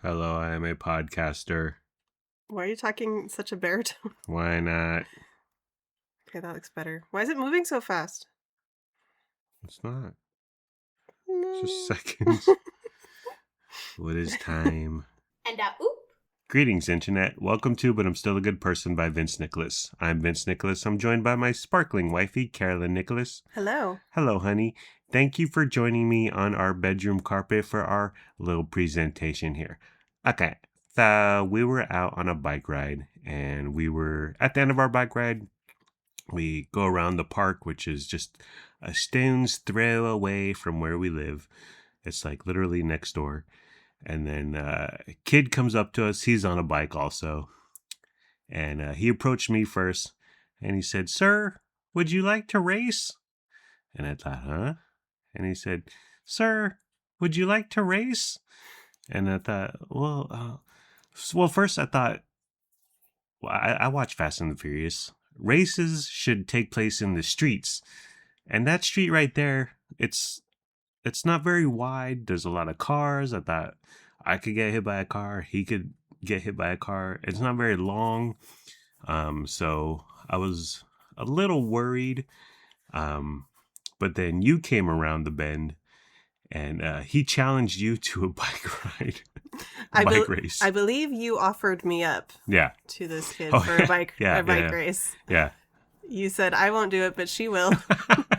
Hello, I am a podcaster. Why are you talking such a baritone? Why not? Okay, that looks better. Why is it moving so fast? It's not. It's just No. seconds. What is time? And oop. Greetings, Internet. Welcome to But I'm Still a Good Person by Vince Nicholas. I'm Vince Nicholas. I'm joined by my sparkling wifey, Carolyn Nicholas. Hello. Hello, honey. Thank you for joining me on our bedroom carpet for our little presentation here. Okay, so we were out on a bike ride, and we were at the end of our bike ride. We go around the park, which is just a stone's throw away from where we live. It's like literally next door. And then a kid comes up to us. He's on a bike also. And he approached me first. And he said, "Sir, would you like to race?" And I thought, huh? And he said, "Sir, would you like to race?" And I thought, well, first I thought, I watch Fast and the Furious. Races should take place in the streets. And that street right there, it's not very wide. There's a lot of cars. I thought I could get hit by a car. He could get hit by a car. It's not very long. So I was a little worried. But then you came around the bend and he challenged you to a bike ride. Bike race. I believe you offered me up to this kid for a bike race. Yeah. You said, "I won't do it, but she will."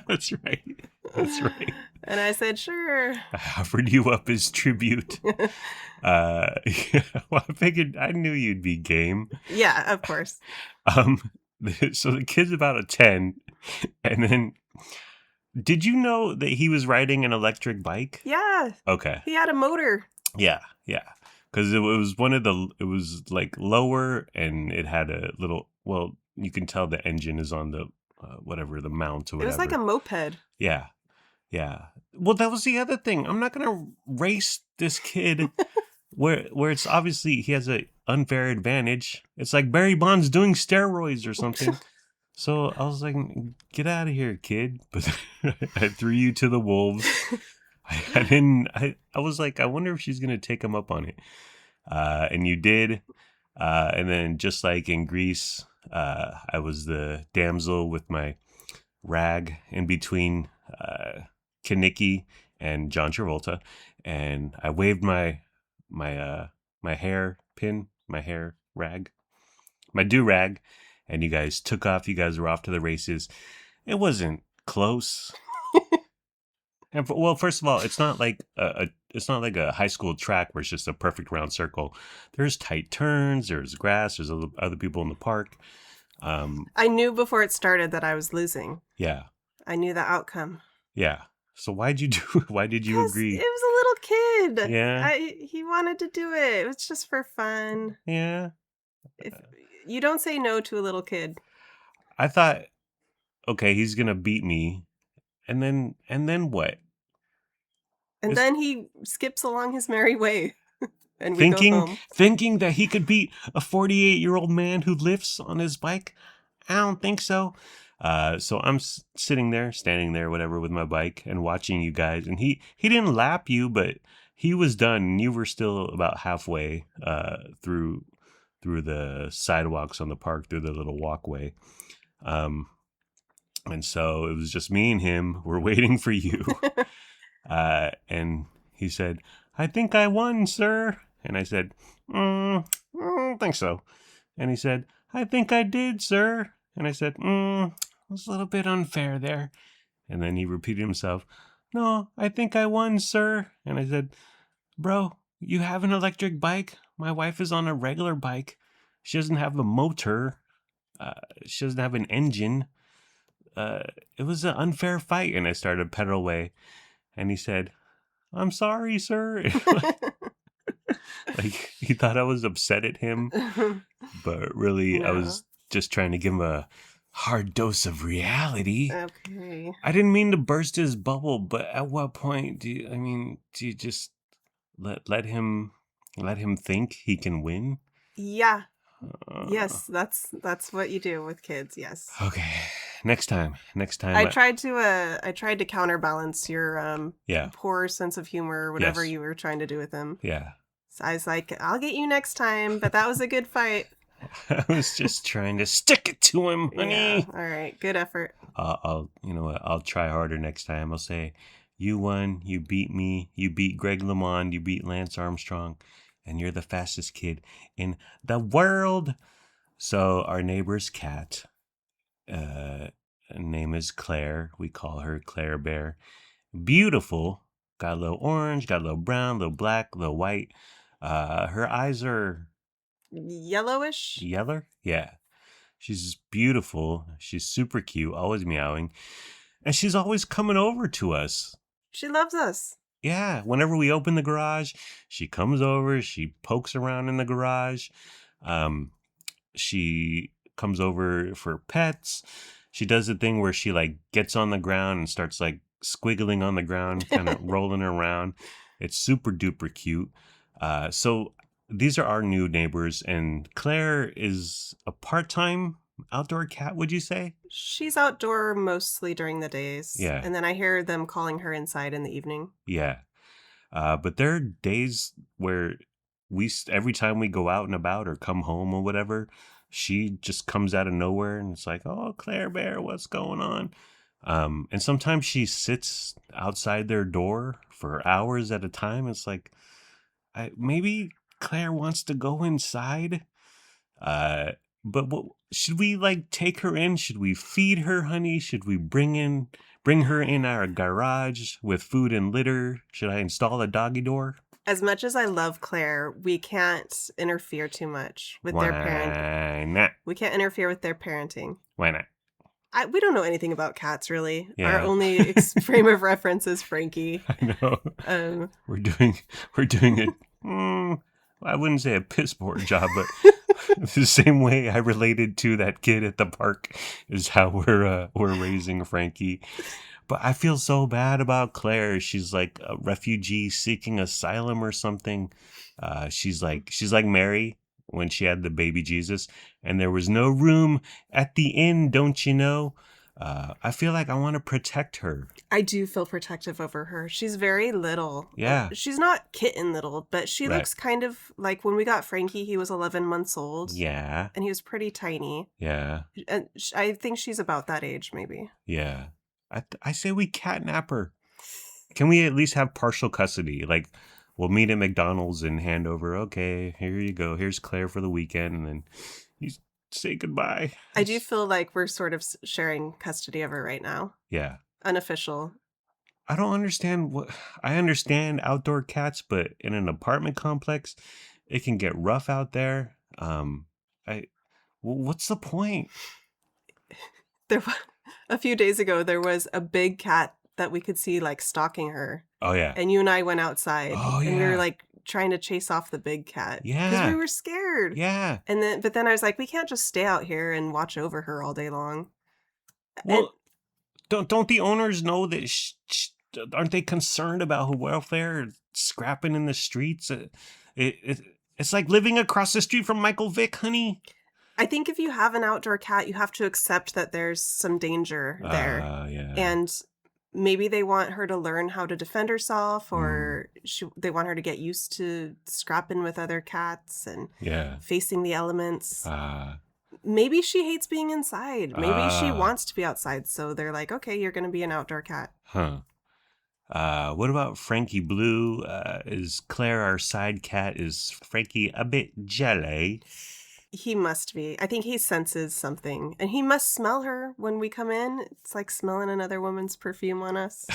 That's right. That's right. And I said, "Sure." I offered you up as tribute. Well, I figured I knew you'd be game. Yeah, of course. So the kid's about a 10. And then, did you know that he was riding an electric bike? Yeah. Okay. He had a motor. Yeah. Because it was it was like lower and it had a little, well, you can tell the engine is on the, the mount or whatever. It was like a moped. Yeah. Well, that was the other thing. I'm not going to race this kid where it's obviously he has an unfair advantage. It's like Barry Bonds doing steroids or something. So I was like, "Get out of here, kid." But I threw you to the wolves. I was like, I wonder if she's going to take him up on it. And you did. And then just like in Greece, I was the damsel with my rag in between Kaniki and John Travolta. And I waved my hair pin, my hair rag, my do-rag. And you guys took off. You guys were off to the races. It wasn't close. And first of all, it's not like a high school track where it's just a perfect round circle. There's tight turns. There's grass. There's other people in the park. I knew before it started that I was losing. Yeah. I knew the outcome. Yeah. So why did you agree? It was a little kid. Yeah. He wanted to do it. It was just for fun. Yeah. If you don't say no to a little kid. I thought, okay, he's gonna beat me, and then what? And then he skips along his merry way, and we go home. Thinking that he could beat a 48-year-old man who lifts on his bike. I don't think so. So I'm standing there, whatever, with my bike and watching you guys. And he didn't lap you, but he was done. And you were still about halfway through the sidewalks on the park, through the little walkway. And so it was just me and him. We're waiting for you. And he said, "I think I won, sir." And I said, I don't think so. And he said, "I think I did, sir." And I said, it was a little bit unfair there. And then he repeated himself, "No, I think I won, sir." And I said, "Bro, you have an electric bike? My wife is on a regular bike. She doesn't have a motor. She doesn't have an engine. It was an unfair fight." And I started to pedal away. And he said, "I'm sorry, sir." Like he thought I was upset at him. But really, no. I was just trying to give him a hard dose of reality. Okay. I didn't mean to burst his bubble, but at what point do you just let him think he can win? Yeah. Yes, that's what you do with kids. Yes. Okay. Next time. I tried to counterbalance your poor sense of humor or whatever you were trying to do with him. Yeah. So I was like, I'll get you next time, but that was a good fight. I was just trying to stick it to him, honey. Yeah, all right. Good effort. You know what? I'll try harder next time. I'll say, you won, you beat me, you beat Greg LeMond, you beat Lance Armstrong, and you're the fastest kid in the world. So our neighbor's cat, name is Claire. We call her Claire Bear. Beautiful. Got a little orange, got a little brown, a little black, a little white. Her eyes are Yellowish? yeller. Yeah. She's beautiful. She's super cute, always meowing. And she's always coming over to us. She loves us. Yeah. Whenever we open the garage, she comes over. She pokes around in the garage. She comes over for pets. She does the thing where she like gets on the ground and starts like squiggling on the ground, kind of rolling around. It's super duper cute. So these are our new neighbors, and Claire is a part-time outdoor cat, would you say? She's outdoor mostly during the days. Yeah. And then I hear them calling her inside in the evening. Yeah. But there are days where every time we go out and about or come home or whatever, she just comes out of nowhere and it's like, oh, Claire Bear, what's going on? And sometimes she sits outside their door for hours at a time. It's like, maybe Claire wants to go inside. But should we like take her in? Should we feed her, honey? Should we bring her in our garage with food and litter? Should I install a doggy door? As much as I love Claire, we can't interfere too much with their parenting. Why not? We can't interfere with their parenting. Why not? We don't know anything about cats, really. Yeah. Our only frame of reference is Frankie. I know. We're doing it. I wouldn't say a piss poor job, but the same way I related to that kid at the park is how we're raising Frankie. But I feel so bad about Claire. She's like a refugee seeking asylum or something. She's like Mary when she had the baby Jesus, and there was no room at the inn, don't you know? I feel like I want to protect her. I do feel protective over her. She's very little. Yeah. She's not kitten little, but she Right. looks kind of like when we got Frankie, he was 11 months old. Yeah. And he was pretty tiny. Yeah. And I think she's about that age, maybe. Yeah. I say we catnap her. Can we at least have partial custody? Like, we'll meet at McDonald's and hand over, okay, here you go. Here's Claire for the weekend. And then you say goodbye. I do feel like we're sort of sharing custody of her right now. Yeah. Unofficial. I don't understand I understand outdoor cats, but in an apartment complex, it can get rough out there. What's the point? A few days ago, there was a big cat that we could see like stalking her. Oh, yeah. And you and I went outside. Oh, and we yeah. were like trying to chase off the big cat. Yeah. Because we were scared. Yeah. But then I was like, we can't just stay out here and watch over her all day long. Well, don't the owners know that? Aren't they concerned about her welfare? Scrapping in the streets. It's like living across the street from Michael Vick, honey. I think if you have an outdoor cat, you have to accept that there's some danger there. Yeah. And maybe they want her to learn how to defend herself, or they want her to get used to scrapping with other cats and facing the elements. Maybe she hates being inside. Maybe she wants to be outside. So they're like, okay, you're going to be an outdoor cat. Huh. What about Frankie Blue? Is Claire our side cat? Is Frankie a bit jelly? He must be. I think he senses something. And he must smell her when we come in. It's like smelling another woman's perfume on us.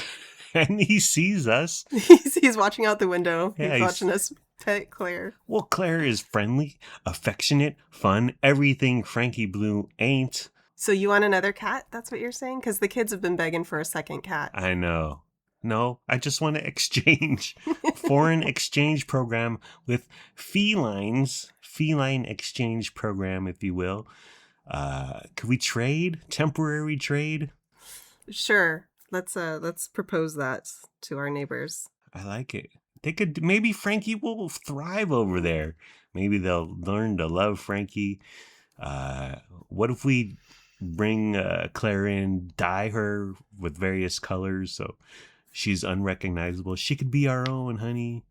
And he sees us. He's watching out the window. Yeah, he's watching us pet Claire. Well, Claire is friendly, affectionate, fun, everything Frankie Blue ain't. So you want another cat? That's what you're saying? Because the kids have been begging for a second cat. I know. No, I just want to exchange. Foreign exchange program with felines. Feline exchange program, if you will. Could we trade? Temporary trade? Sure. Let's propose that to our neighbors. I like it. Maybe Frankie will thrive over there. Maybe they'll learn to love Frankie. What if we bring Claire in, dye her with various colors so she's unrecognizable? She could be our own, honey.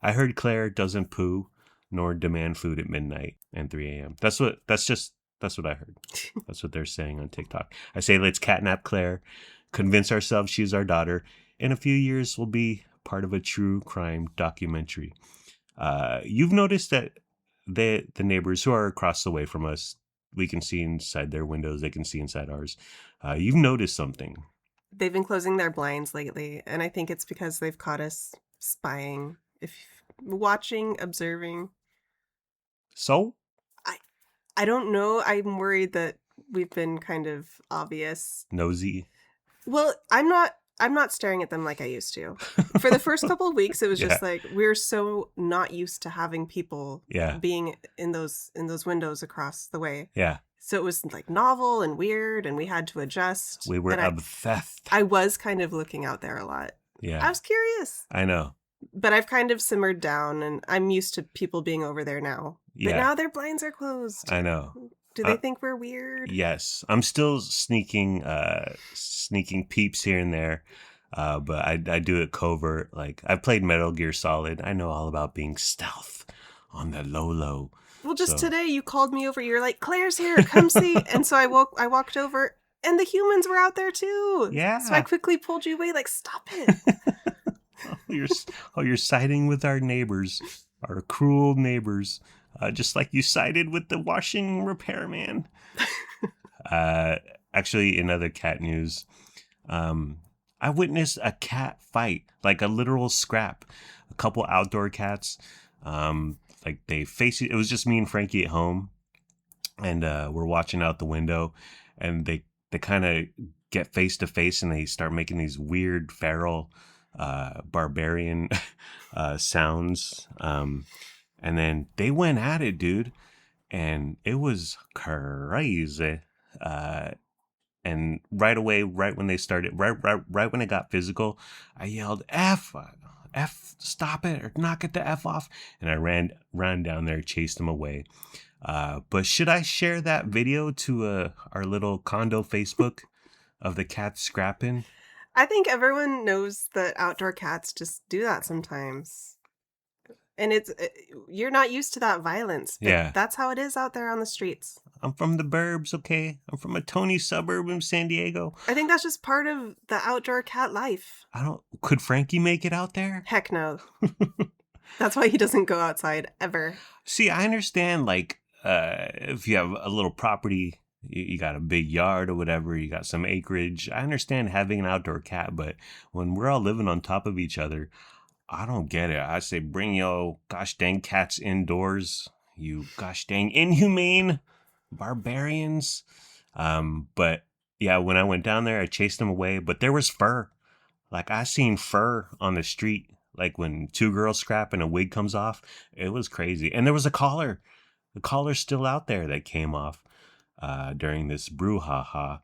I heard Claire doesn't poo nor demand food at midnight and 3 a.m. That's what I heard. That's what they're saying on TikTok. I say, let's catnap Claire, convince ourselves she's our daughter. In a few years, we'll be part of a true crime documentary. You've noticed that the neighbors who are across the way from us, we can see inside their windows. They can see inside ours. You've noticed something. They've been closing their blinds lately, and I think it's because they've caught us spying, watching, observing. So? I don't know. I'm worried that we've been kind of obvious. Nosy. Well, I'm not staring at them like I used to. For the first couple of weeks, it was just like we're so not used to having people being in those windows across the way. Yeah. So it was like novel and weird, and we had to adjust. We were obsessed. I was kind of looking out there a lot. Yeah. I was curious. I know. But I've kind of simmered down, and I'm used to people being over there now. Yeah. But now their blinds are closed. I know. Do they think we're weird? Yes. I'm still sneaking peeps here and there. But I do it covert. Like, I've played Metal Gear Solid. I know all about being stealth on the low. Well, just today you called me over. You're like, Claire's here. Come see. And so I walked over, and the humans were out there too. Yeah. So I quickly pulled you away. Like, stop it. You're siding with our neighbors, our cruel neighbors, just like you sided with the washing repairman. Actually, in other cat news, I witnessed a cat fight, like a literal scrap. A couple outdoor cats, like they face it. It was just me and Frankie at home, and we're watching out the window, and they kind of get face to face, and they start making these weird feral barbarian sounds, and then they went at it, dude, and it was crazy. And right away, right when they started, right when it got physical, I yelled F, stop it, or knock it the F off, and I ran down there, chased them away. But should I share that video to our little condo Facebook of the cats scrapping? I think everyone knows that outdoor cats just do that sometimes. And you're not used to that violence. But that's how it is out there on the streets. I'm from the burbs, okay? I'm from a Tony suburb in San Diego. I think that's just part of the outdoor cat life. Could Frankie make it out there? Heck no. That's why he doesn't go outside ever. See, I understand, like, if you have a little property, you got a big yard or whatever, you got some acreage. I understand having an outdoor cat, but when we're all living on top of each other, I don't get it. I say, bring your gosh dang cats indoors, you gosh dang inhumane barbarians. But yeah, when I went down there, I chased them away, but there was fur. Like, I seen fur on the street, like when two girls scrap and a wig comes off. It was crazy. And there was a collar. The collar's still out there that came off during this brouhaha.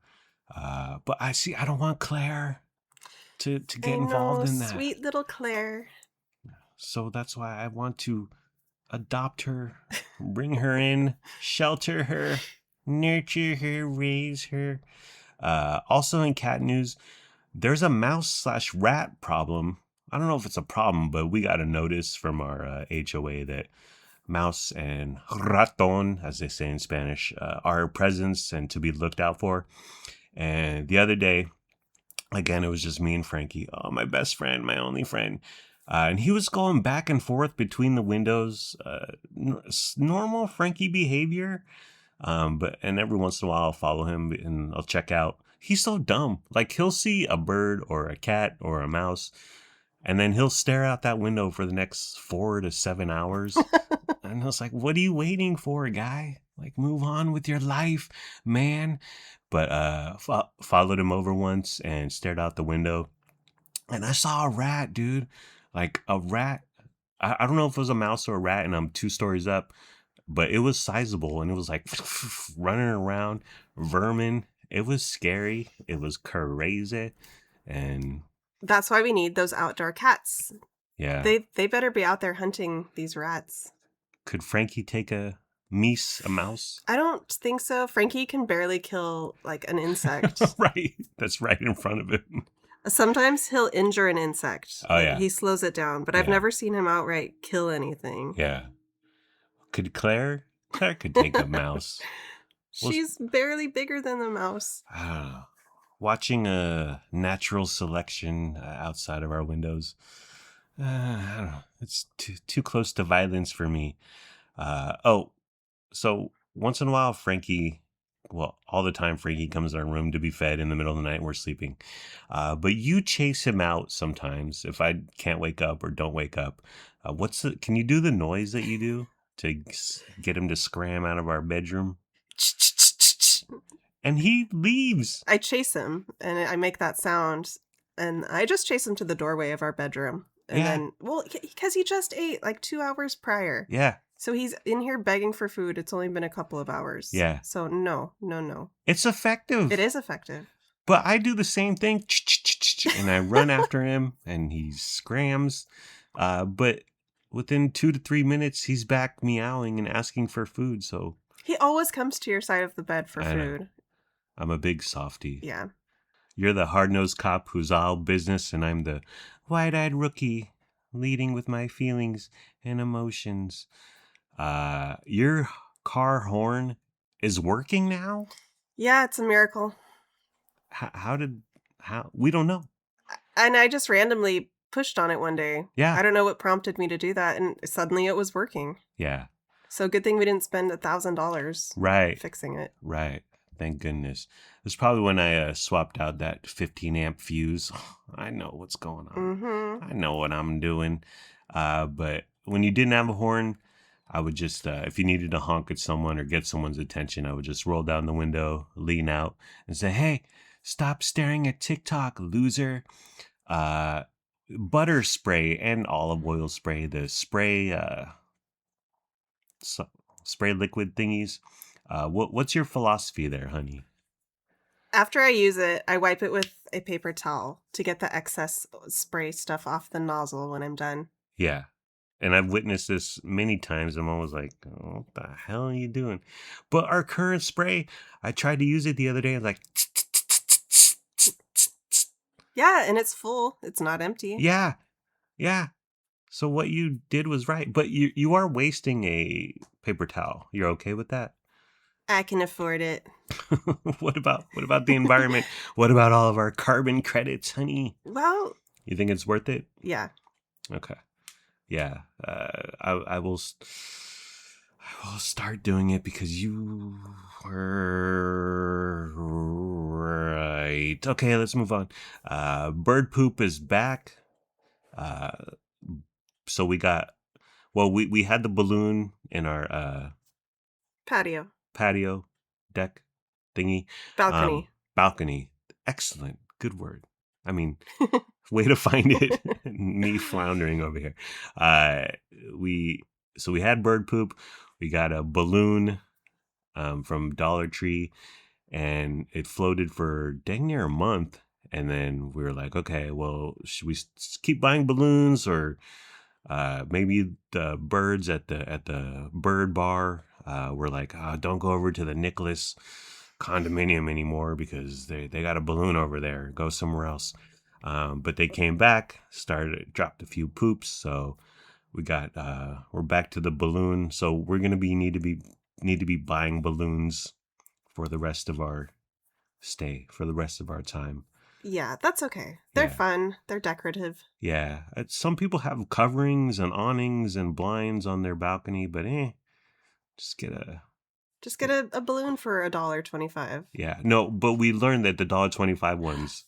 But I don't want Claire to get involved in that. Sweet little Claire. So that's why I want to adopt her, bring her in, shelter her, nurture her, raise her. Also in cat news, there's a mouse/rat problem. I don't know if it's a problem, but we got a notice from our HOA that mouse and raton, as they say in Spanish, are presents and to be looked out for. And the other day, again, it was just me and Frankie. Oh, my best friend, my only friend. And he was going back and forth between the windows. Normal Frankie behavior. And every once in a while I'll follow him and I'll check out. He's so dumb. Like, he'll see a bird or a cat or a mouse, and then he'll stare out that window for the next 4 to 7 hours. And I was like, what are you waiting for, guy? Like, move on with your life, man. But followed him over once and stared out the window. And I saw a rat, dude. Like a rat. I don't know if it was a mouse or a rat, and I'm 2 stories up. But it was sizable, and it was like running around, vermin. It was scary. It was crazy. And that's why we need those outdoor cats. Yeah. They better be out there hunting these rats. Could Frankie take a mouse? I don't think so. Frankie can barely kill like an insect. Right. That's right in front of him. Sometimes he'll injure an insect. Oh, yeah. He slows it down, but I've never seen him outright kill anything. Yeah. Could Claire could take a mouse. She's barely bigger than the mouse. I don't know. Watching a natural selection outside of our windows, I don't know. It's too close to violence for me. So once in a while, Frankie, well, all the time, Frankie comes in our room to be fed in the middle of the night and we're sleeping. But you chase him out sometimes if I can't wake up or don't wake up. Can you do the noise that you do to get him to scram out of our bedroom? And he leaves. I chase him and I make that sound and I just chase him to the doorway of our bedroom. And then, because he just ate like 2 hours prior. Yeah. So he's in here begging for food. It's only been a couple of hours. Yeah. So no. It's effective. It is effective. But I do the same thing. And I run after him and he scrams. But within 2 to 3 minutes, he's back meowing and asking for food. So he always comes to your side of the bed for food. I'm a big softie. Yeah. You're the hard-nosed cop who's all business, and I'm the wide-eyed rookie leading with my feelings and emotions. Your car horn is working now? Yeah, it's a miracle. How? We don't know. And I just randomly pushed on it one day. Yeah. I don't know what prompted me to do that, and suddenly it was working. Yeah. So good thing we didn't spend $1,000 fixing it. Right. Thank goodness. It was probably when I swapped out that 15 amp fuse. I know what's going on. Mm-hmm. I know what I'm doing. But when you didn't have a horn, I would just, if you needed to honk at someone or get someone's attention, I would just roll down the window, lean out, and say, "Hey, stop staring at TikTok, loser." Butter spray and olive oil spray, the spray liquid thingies. What's your philosophy there, honey? After I use it, I wipe it with a paper towel to get the excess spray stuff off the nozzle when I'm done. Yeah. And I've witnessed this many times. I'm always like, oh, what the hell are you doing? But our current spray, I tried to use it the other day. I was like, yeah, and it's full. It's not empty. Yeah. So what you did was right. But you are wasting a paper towel. You're okay with that? I can afford it. What about the environment? What about all of our carbon credits, honey? Well, you think it's worth it? Yeah. Okay. Yeah. I will start doing it because you were right. Okay, let's move on. Bird poop is back. So we had the balloon in our patio deck thingy. Balcony. Excellent. Good word. I mean, way to find it. Me floundering over here. We had bird poop. We got a balloon from Dollar Tree, and it floated for dang near a month. And then we were like, okay, well, should we keep buying balloons, or maybe the birds at the bird bar were like, don't go over to the Nicholas condominium anymore because they got a balloon over there. Go somewhere else. But they came back, dropped a few poops, so we got we're back to the balloon. So we're gonna need to be buying balloons for the rest of our stay, for the rest of our time. Yeah, that's okay. They're fun. They're decorative. Yeah. Some people have coverings and awnings and blinds on their balcony, but just get a balloon for $1.25. Yeah. No, but we learned that the $1.25 ones,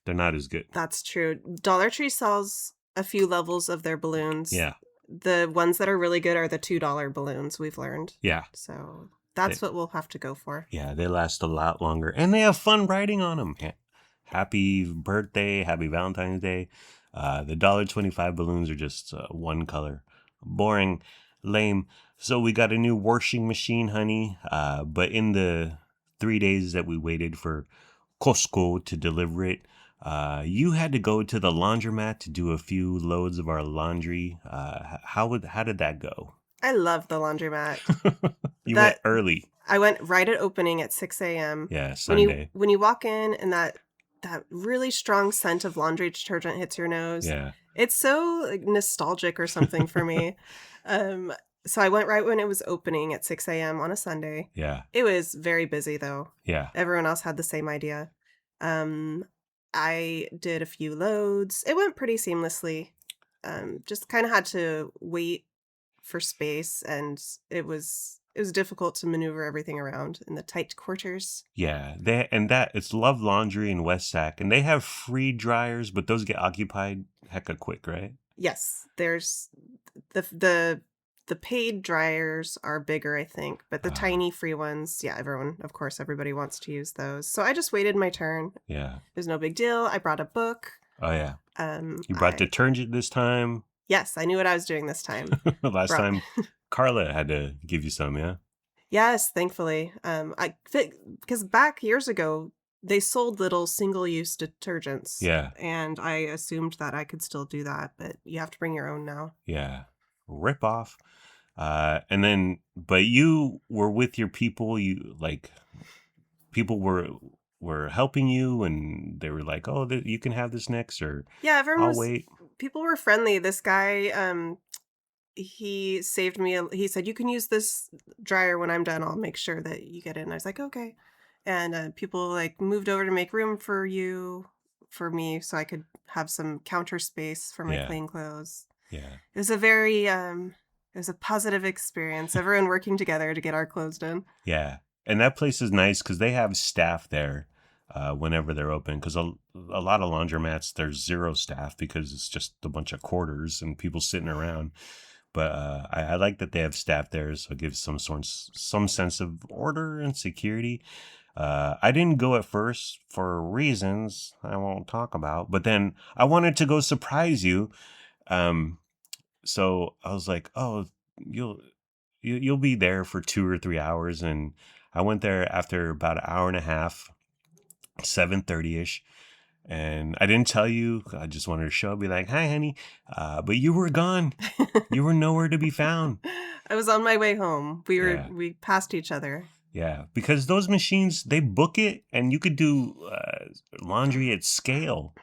they're not as good. That's true. Dollar Tree sells a few levels of their balloons. Yeah. The ones that are really good are the $2 balloons, we've learned. Yeah. So that's what we'll have to go for. Yeah, they last a lot longer. And they have fun riding on them. Happy birthday, happy Valentine's Day. The $1.25 balloons are just one color. Boring, lame. So we got a new washing machine, honey. But in the 3 days that we waited for Costco to deliver it, you had to go to the laundromat to do a few loads of our laundry. How did that go? I love the laundromat. You went early. I went right at opening at 6 a.m. Yeah, Sunday. When you walk in and that that really strong scent of laundry detergent hits your nose. Yeah. It's so like, nostalgic or something for me. So I went right when it was opening at 6 a.m. on a Sunday. Yeah. It was very busy though. Yeah. Everyone else had the same idea. I did a few loads. It went pretty seamlessly. Just kind of had to wait for space, and it was difficult to maneuver everything around in the tight quarters. Yeah, it's Love Laundry in West Sac, and they have free dryers, but those get occupied hecka quick, right? Yes, there's the paid dryers are bigger, I think, but the tiny free ones, yeah, everybody wants to use those. So I just waited my turn. Yeah, it was no big deal. I brought a book. Oh yeah. You brought detergent this time. Yes, I knew what I was doing this time. Last time, Carla had to give you some, yeah? Yes, thankfully. Because back years ago, they sold little single-use detergents. Yeah. And I assumed that I could still do that, but you have to bring your own now. Yeah. Rip off. And then, but you were with your people. People were helping you, and they were like, "Oh, you can have this next," or yeah, everyone wait. People were friendly. This guy, he saved me. He said, "You can use this dryer when I'm done. I'll make sure that you get it." And I was like, "Okay." And people like moved over to make room for me, so I could have some counter space for my clean clothes. Yeah, it was a very it was a positive experience. Everyone working together to get our clothes done. Yeah. And that place is nice because they have staff there whenever they're open. Because a lot of laundromats, there's zero staff because it's just a bunch of quarters and people sitting around. But I like that they have staff there, so it gives some sense of order and security. I didn't go at first for reasons I won't talk about. But then I wanted to go surprise you. So I was like, "Oh, you'll be there for 2 or 3 hours," and I went there after about an hour and a half, 7:30ish, and I didn't tell you. I just wanted to show up, be like, "Hi, honey," but you were gone. You were nowhere to be found. I was on my way home. We passed each other. Yeah, because those machines, they book it, and you could do laundry at scale.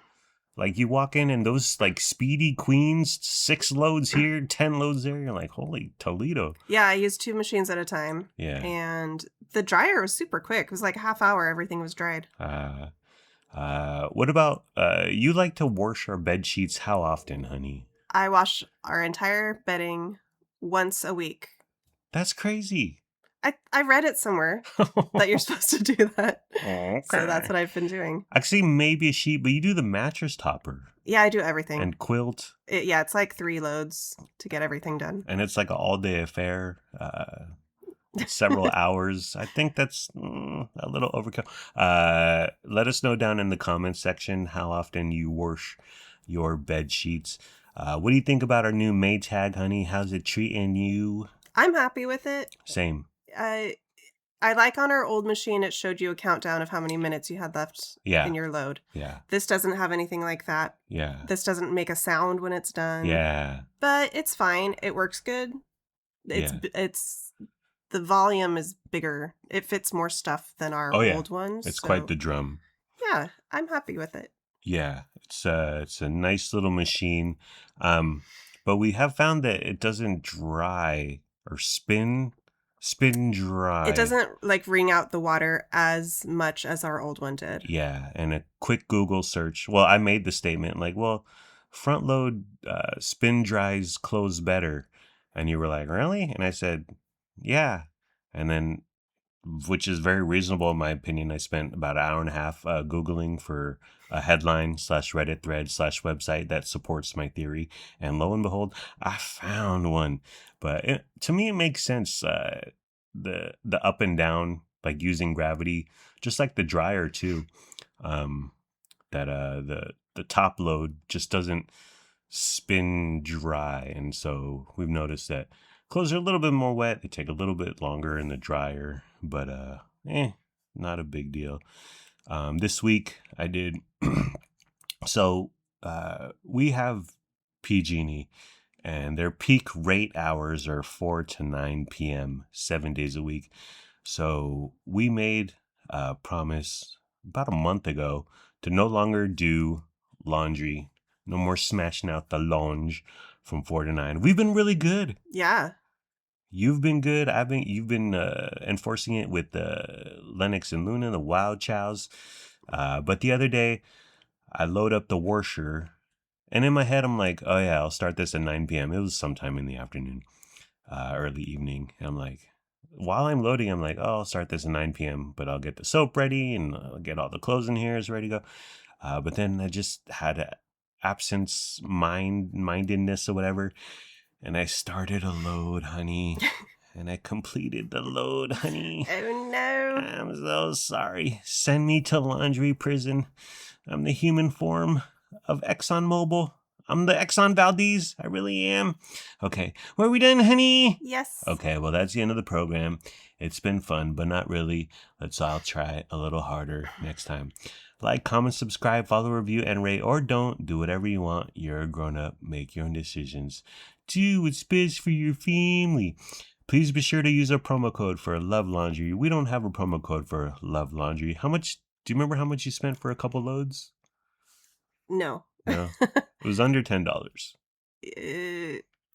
Like you walk in and those like speedy queens, 6 loads here, 10 loads there. You're like, holy Toledo. Yeah, I used 2 machines at a time. Yeah. And the dryer was super quick. It was like a half hour. Everything was dried. What about, you like to wash our bed sheets? How often, honey? I wash our entire bedding once a week. That's crazy. I read it somewhere that you're supposed to do that. Okay. So that's what I've been doing. Actually, maybe a sheet, but you do the mattress topper. Yeah, I do everything. And quilt. It's like 3 loads to get everything done. And it's like an all-day affair. Several hours. I think that's a little overkill. Let us know down in the comments section how often you wash your bed sheets. What do you think about our new Maytag, honey? How's it treating you? I'm happy with it. Same. I like on our old machine, it showed you a countdown of how many minutes you had left in your load. Yeah. This doesn't have anything like that. Yeah. This doesn't make a sound when it's done. Yeah. But it's fine. It works good. It's the volume is bigger. It fits more stuff than our old ones. It's quite the drum. Yeah, I'm happy with it. Yeah, it's a nice little machine. But we have found that it doesn't dry or spin dry. It doesn't like wring out the water as much as our old one did. Yeah, and a quick Google search. Well, I made the statement like, well, front load spin dries clothes better. And you were like, really? And I said, yeah. And then, which is very reasonable in my opinion, I spent about an hour and a half Googling for a headline /Reddit thread /website that supports my theory. And lo and behold, I found one. But to me, it makes sense. The up and down, like using gravity, just like the dryer too. That the top load just doesn't spin dry. And so we've noticed that clothes are a little bit more wet. They take a little bit longer in the dryer, but not a big deal. This week I did. So we have PG&E, and their peak rate hours are 4 to 9 p.m. 7 days a week. So we made a promise about a month ago to no longer do laundry. No more smashing out the lounge from 4 to 9. We've been really good. Yeah. You've been good. You've been enforcing it with Lennox and Luna, the Wild Chows. But the other day, I load up the washer, and in my head, I'm like, oh yeah, I'll start this at 9 p.m. It was sometime in the afternoon, early evening. And I'm like, while I'm loading, I'm like, oh, I'll start this at 9 p.m., but I'll get the soap ready and I'll get all the clothes in here is ready to go. But then I just had mindedness or whatever. And I started a load, honey. And I completed the load, honey. Oh, no. I'm so sorry. Send me to laundry prison. I'm the human form of ExxonMobil. I'm the Exxon Valdez. I really am. Okay. Were we done, honey? Yes. Okay. Well, that's the end of the program. It's been fun, but not really. Let's all try a little harder next time. Like, comment, subscribe, follow, review, and rate, or don't. Do whatever you want. You're a grown-up. Make your own decisions. Do what's best for your family. Please be sure to use our promo code for Love Laundry. We don't have a promo code for Love Laundry. Do you remember how much you spent for a couple loads? No. No. It was under $10.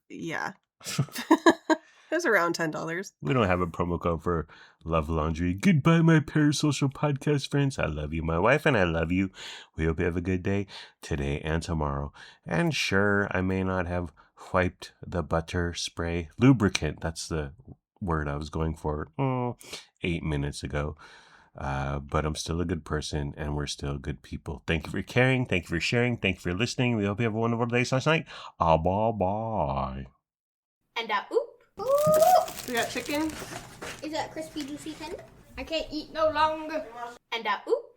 Yeah. It was around $10. We don't have a promo code for Love Laundry. Goodbye, my parasocial podcast friends. I love you, my wife, and I love you. We hope you have a good day today and tomorrow. And sure, I may not have wiped the butter spray lubricant. That's the word I was going for 8 minutes ago. But I'm still a good person, and we're still good people. Thank you for caring. Thank you for sharing. Thank you for listening. We hope you have a wonderful day / night. Bye. And oop. Ooh. We got chicken. Is that crispy, juicy tender? I can't eat no longer. And oop.